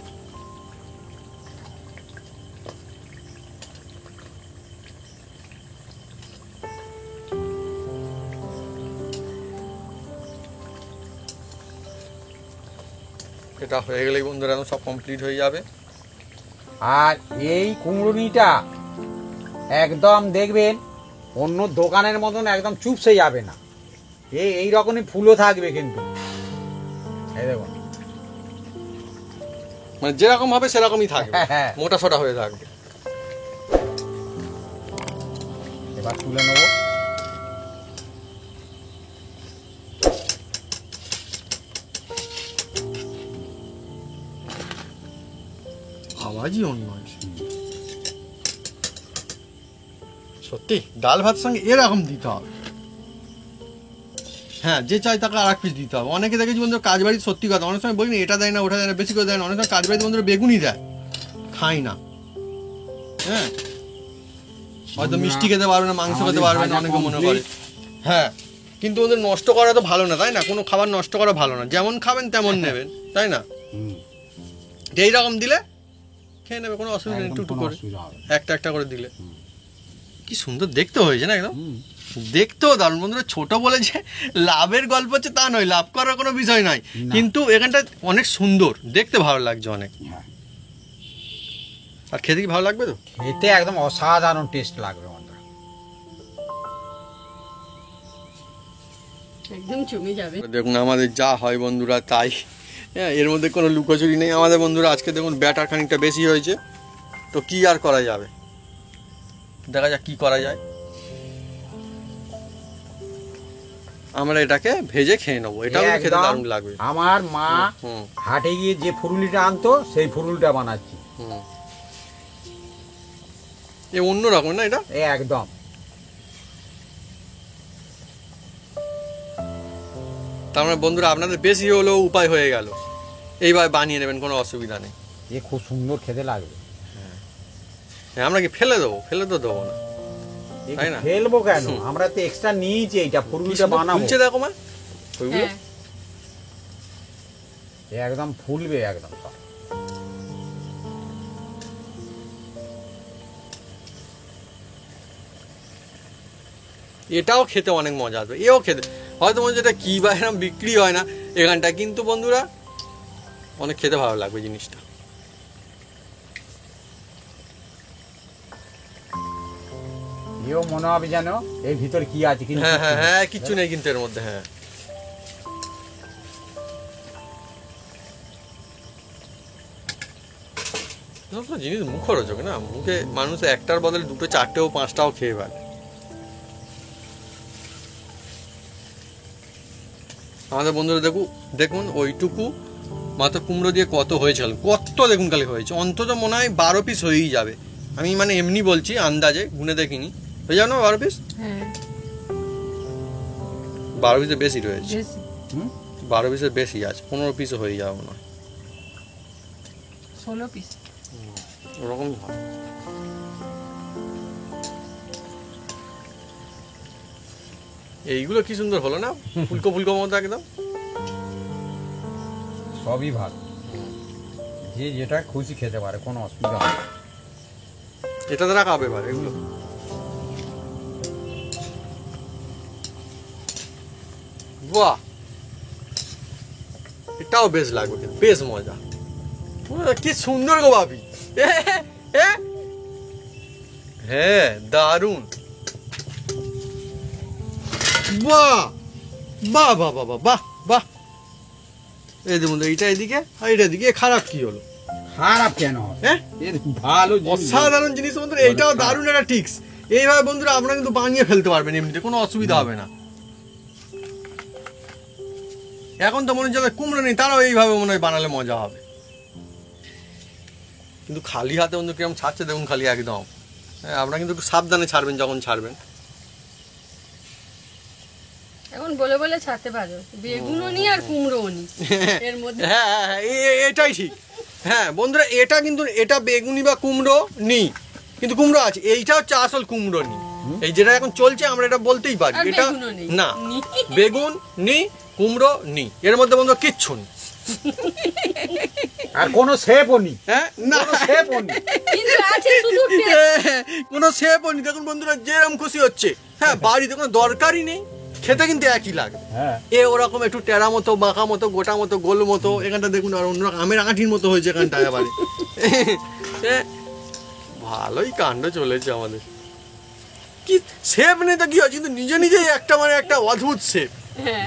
এটা হয়ে গেলেই বন্ধুরা একদম সব কমপ্লিট হয়ে যাবে। আর এই কুমড়োনিটা একদম দেখবেন অন্য দোকানের মতন একদম চুপসে যাবে না, এই রকমই ফুলও থাকবে কিন্তু। এই দেখুন, মানে যেরকম হবে সেরকমই থাকবে, হ্যাঁ। মোটা সোটা হয়ে থাকবে। এবার তুলে নেবো। আওয়াজই অন্য আছে। সত্যি ডাল ভাত সঙ্গে এরকম দিতে হবে। হ্যাঁ, যে চাই তাকে আর এক পিস দিতে হবে। অনেকে দেখেছি বন্ধুরা কাজ বাড়ি, সত্যি কথা, অনেক সময় বলিনি এটা দেয় না ওটা দেয় না, বেশি করে দেয় না, অনেক সময় কাজ বাড়িতে বন্ধুরা বেগুনই দেয়, খাই না। হ্যাঁ, হয়তো মিষ্টি খেতে পারবে না, মাংস খেতে পারবে না, অনেকে মনে করে। হ্যাঁ, কিন্তু ওদের নষ্ট করা তো ভালো না, তাই না? কোনো খাবার নষ্ট করা ভালো না, যেমন খাবেন তেমন নেবেন, তাই না? এইরকম দিলে খেয়ে নেবে, কোনো অসুবিধা নেই। টুকটুক করে একটা একটা করে দিলে কি সুন্দর দেখতে হয়েছে না, একদম দেখতেও দারুণ। বন্ধুরা ছোট বলে যে লাভের গল্প হচ্ছে তা নয়, লাভ করার কোনো বিষয় নয়, কিন্তু এখানটা অনেক সুন্দর দেখতে, ভালো লাগছে অনেক। আর খেতে কি ভালো লাগবে? তো খেতে একদম অসাধারণ টেস্ট লাগবে বন্ধুরা। একদম জমে যাবে। দেখুন আমাদের যা হয় বন্ধুরা তাই, হ্যাঁ, এর মধ্যে কোনো লুকোচুরি নেই আমাদের বন্ধুরা। আজকে দেখুন ব্যাটার খানিকটা বেশি হয়েছে, তো কি আর করা যাবে, দেখা যাক কি করা যায়। আমরা এটাকে ভেজে খেয়ে নেবো, এটাও খেতে দারুণ লাগবে। আমার মা হাটে গিয়ে যে ফুরুলিটা আনতো সেই ফুরুলিটা বানাচ্ছি। এ অন্যরকম না এটা, একদম। তার মানে বন্ধুরা আপনাদের বেশি হলেও উপায় হয়ে গেল, এইভাবে বানিয়ে নেবেন, কোনো অসুবিধা নেই। এ খুব সুন্দর খেতে লাগবে। হ্যাঁ, আমরা কি ফেলে দেবো? ফেলে তো দেবো না, তাই না? ফেলবো কেন, আমরা তো এক্সট্রা নিয়েছি এইটা ফুরুলিটা বানাবো। ফুলছে দেখো মা ওইগুলো, একদম ফুলবে একদম। এটাও খেতে অনেক মজা আসবে, এও খেতে হয়তো মনে হচ্ছে এটা কি বা এরকম বিক্রি হয় না এখানটা, কিন্তু বন্ধুরা অনেক খেতে ভালো লাগবে জিনিসটা। এও মনে হবে যেন এর ভিতর কি আছে, কিন্তু হ্যাঁ হ্যাঁ হ্যাঁ, কিচ্ছু নেই কিন্তু এর মধ্যে। হ্যাঁ, জিনিস মুখরোচক না, মুখে মানুষ একটার বদলে দুটো চারটেও পাঁচটাও খেয়ে ফেলে। আমাদের বন্ধুরা দেখুন ওইটুকু মাত্র কুমড়ো দিয়ে কত হয়েছিল, কত দেখুন খালি হয়েছে, অন্তত মনে হয় 12 পিস হয়েই যাবে। আমি মানে এমনি বলছি, আন্দাজে গুনে দেখিনি, হয়ে যাবে না 12 পিস? 12 পিসের বেশি রয়েছে, 12 পিসের বেশি আছে, 15 পিসও হয়ে যাবে মনে হয়, 16 পিস ওরকমই হয়। এইগুলো কি সুন্দর হলো না, ফুলকো ফুলকো মতো একদম। সবই ভালো, যে যেটা খুশি খেতে পারে, কোনো অসুবিধা হয় না। এটা দ্বারা খাবে এবার এগুলো। বাহ, এটাও বেশ লাগবে, বেশ মজা, কি সুন্দর গো ভাবি। হ্যাঁ, দারুন। বাহ বাহ বাহ বাহ বাহ বাহ। এই দেখুন, এইটা এদিকে আর এটা এদিকে, খারাপ কি হলো? খারাপ কেন? হ্যাঁ, ভালো, অসাধারণ জিনিস বন্ধুরা, এইটাও দারুণ একটা টিক্স। এইভাবে বন্ধুরা আপনারা কিন্তু বানিয়ে ফেলতে পারবেন এমনিতে, কোনো অসুবিধা হবে না। এখন তো মনে হচ্ছে যাদের কুমড়ো নেই তারাও এইভাবে মনে হয় বানালে মজা হবে, কিন্তু খালি হাতে বন্ধু কিরকম ছাড়ছে দেখুন, খালি একদম। হ্যাঁ, আপনারা কিন্তু একটু সাবধানে ছাড়বেন যখন ছাড়বেন। এখন বলে বলে ছাড়তে পারো, বেগুনও নি আর কুমড়োও নি এর মধ্যে। হ্যাঁ হ্যাঁ হ্যাঁ, এটাই ঠিক। হ্যাঁ বন্ধুরা, এটা কিন্তু এটা বেগুনি বা কুমড়ো নেই, কিন্তু কুমড়ো আছে। এইটা হচ্ছে আসল কুমড়ো নি, এই যেটা এখন চলছে আমরা এটা বলতেই পারি। এটা না, বেগুন নি, কুমড়ো নি, এর মধ্যে বন্ধু কিচ্ছু নেই, আর কোনো শেপও নেই। হ্যাঁ, না কিন্তু আছে শুধু কোনো শেপও নেই। দেখুন বন্ধুরা যেরকম খুশি হচ্ছে, হ্যাঁ, বাড়িতে কোনো দরকারই নেই, খেতে কিন্তু একই লাগে। এ ওরকম একটু টেরা মতো, বাঁকা মতো, গোটা মতো, গোল মতো, এখানটা দেখুন আর অন্যরকম আমের আঁটির মতো হয়েছে এখানটায় আবার। ভালোই কাণ্ড চলেছে আমাদের। কি শেপ নেই তো কি হয়, কিন্তু নিজে নিজেই একটা মানে একটা অদ্ভুত শেপ। হ্যাঁ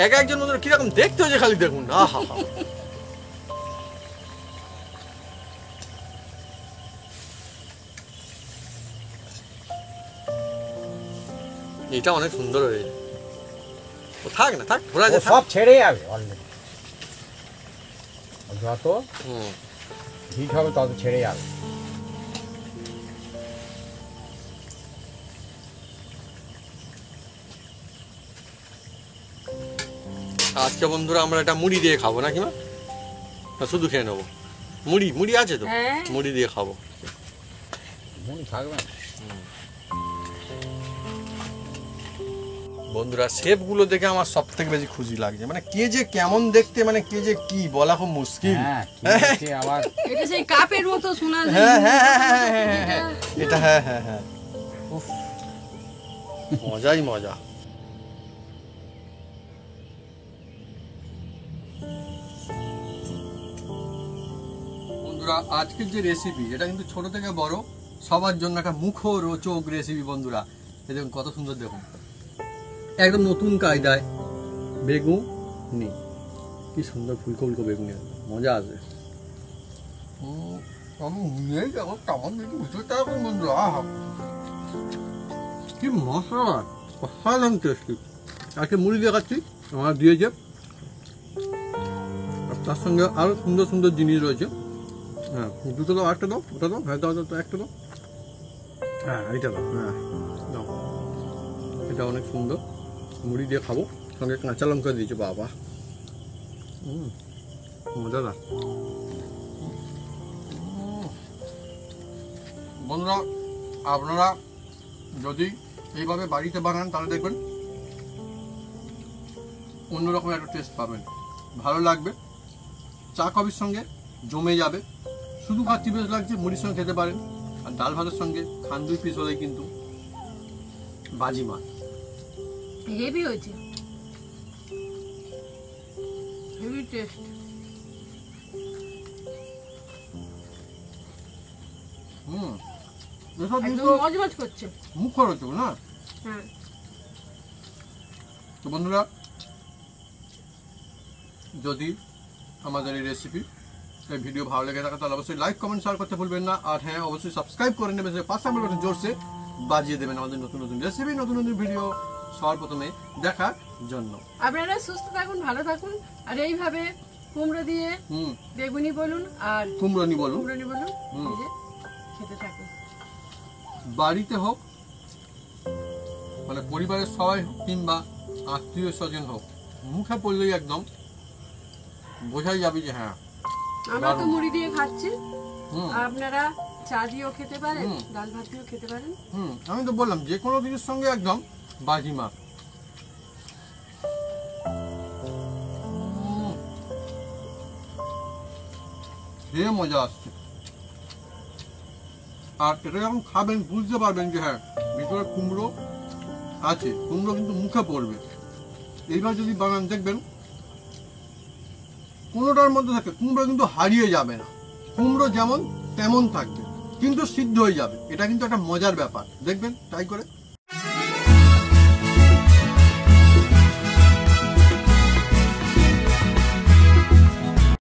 এক একজন বন্ধুরা কিরকম দেখতে হয়েছে খালি দেখুন। আহা হা, এটা অনেক সুন্দর হয়েছে। ও থাক না, থাক ঘোরা ও যায়, সব ছেড়ে যাবে অলরেডি, যত হুম। হিট হবে তত ছেড়ে যাবে। আজকে বন্ধুরা আমরা এটা মুড়ি দিয়ে খাবো নাকি মা, না শুধু খেয়ে নেবো? মুড়ি মুড়ি আছে তো, হ্যাঁ। মুড়ি দিয়ে খাবো। মনে থাকবে না। বন্ধুরা শেপগুলো দেখে আমার সব থেকে বেশি খুশি লাগছে, মানে কে যে কেমন দেখতে, মানে কে যে কি বলা খুব মুশকিল। হ্যাঁ কি আবার এটা সেই কাপের মতো শোনা যায়। হ্যাঁ হ্যাঁ হ্যাঁ হ্যাঁ হ্যাঁ হ্যাঁ হ্যাঁ, এটা হ্যাঁ হ্যাঁ হ্যাঁ, উফ, মজাই মজা। বন্ধুরা আজকের যে রেসিপি, এটা কিন্তু ছোট থেকে বড় সবার জন্য একটা মুখরোচক রেসিপি। বন্ধুরা এই দেখুন কত সুন্দর, দেখুন একদম নতুন কায়দায় বেগুনি, কি সুন্দর ফুলকো ফুলকো বেগুনি, মজা আছে। আমি নিয়েই যাবো কেমন দেখি ভিতরটা এখন বন্ধুরা, আহা কি মশলা, অসাধারণ টেস্টি। আজকে মুড়ি দিয়ে খাচ্ছি, আমার দিয়েছে, আর তার সঙ্গে আরো সুন্দর সুন্দর জিনিস রয়েছে। হ্যাঁ দুটো দাও, একটা দাও, ওটা দাও, হ্যাঁ দাও দাও, একটা দাও, হ্যাঁ এটা দাও, হ্যাঁ দাও, এটা অনেক সুন্দর। মুড়ি দিয়ে খাবো, সঙ্গে কাঁচা লঙ্কা দিয়েছে, বাবা মজাদার। বন্ধুরা আপনারা যদি এইভাবে বাড়িতে বানান তাহলে দেখবেন অন্যরকম একটা টেস্ট পাবেন, ভালো লাগবে, চা কফির সঙ্গে জমে যাবে। শুধু খাচ্ছি বেশ লাগছে, মুড়ির সঙ্গে খেতে পারেন, আর ডাল ভাতের সঙ্গে খান 2 পিস হলেই কিন্তু বাজি মাছ। হেভি হয়েছে, হেভি টেস্ট। এসব একদম জিনিস মজমজ করছে। মুখরোচক না? হ্যাঁ তো বন্ধুরা যদি আমাদের এই রেসিপি এই ভিডিও ভালো লেগে থাকে তাহলে অবশ্যই লাইক কমেন্ট শেয়ার করতে ভুলবেন না, আর হ্যাঁ অবশ্যই সাবস্ক্রাইব করে নেবেন, পাশে আমার বাটন জোরসে বাজিয়ে দেবেন আমাদের নতুন নতুন রেসিপি, নতুন নতুন ভিডিও সবার প্রথমে দেখার জন্য। আপনারা সুস্থ থাকুন, ভালো থাকুন, আর এইভাবে কুমড়ো দিয়ে বেগুনি বলুন আর কুমড়োনি বলুন, কুমড়োনি বলুন, এই যে খেতে থাকুন। বাড়িতে হোক, মানে পরিবারের সবাই হোক, কিংবা আত্মীয় স্বজন হোক, মুখে পড়লেই একদম বোঝাই যাবে যে হ্যাঁ। আমরা তো মুড়ি দিয়ে খাচ্ছি, হুম আপনারা চা দিয়েও খেতে পারেন, ডাল ভাত দিয়েও খেতে পারেন। আমি তো বললাম যে কোনো কিছুর সঙ্গে একদম বাজি মাছ। খেয়ে মজা আসছে, আর এটা যখন খাবেন বুঝতে পারবেন যে হ্যাঁ ভিতরে কুমড়ো আছে, কুমড়ো কিন্তু মুখে পড়বে। এইবার যদি বানান দেখবেন কোনোটার মধ্যে থাকে কুমড়ো কিন্তু হারিয়ে যাবে না, কুমড়ো যেমন তেমন থাকবে, কিন্তু সিদ্ধ হয়ে যাবে। এটা কিন্তু একটা মজার ব্যাপার, দেখবেন ট্রাই করে।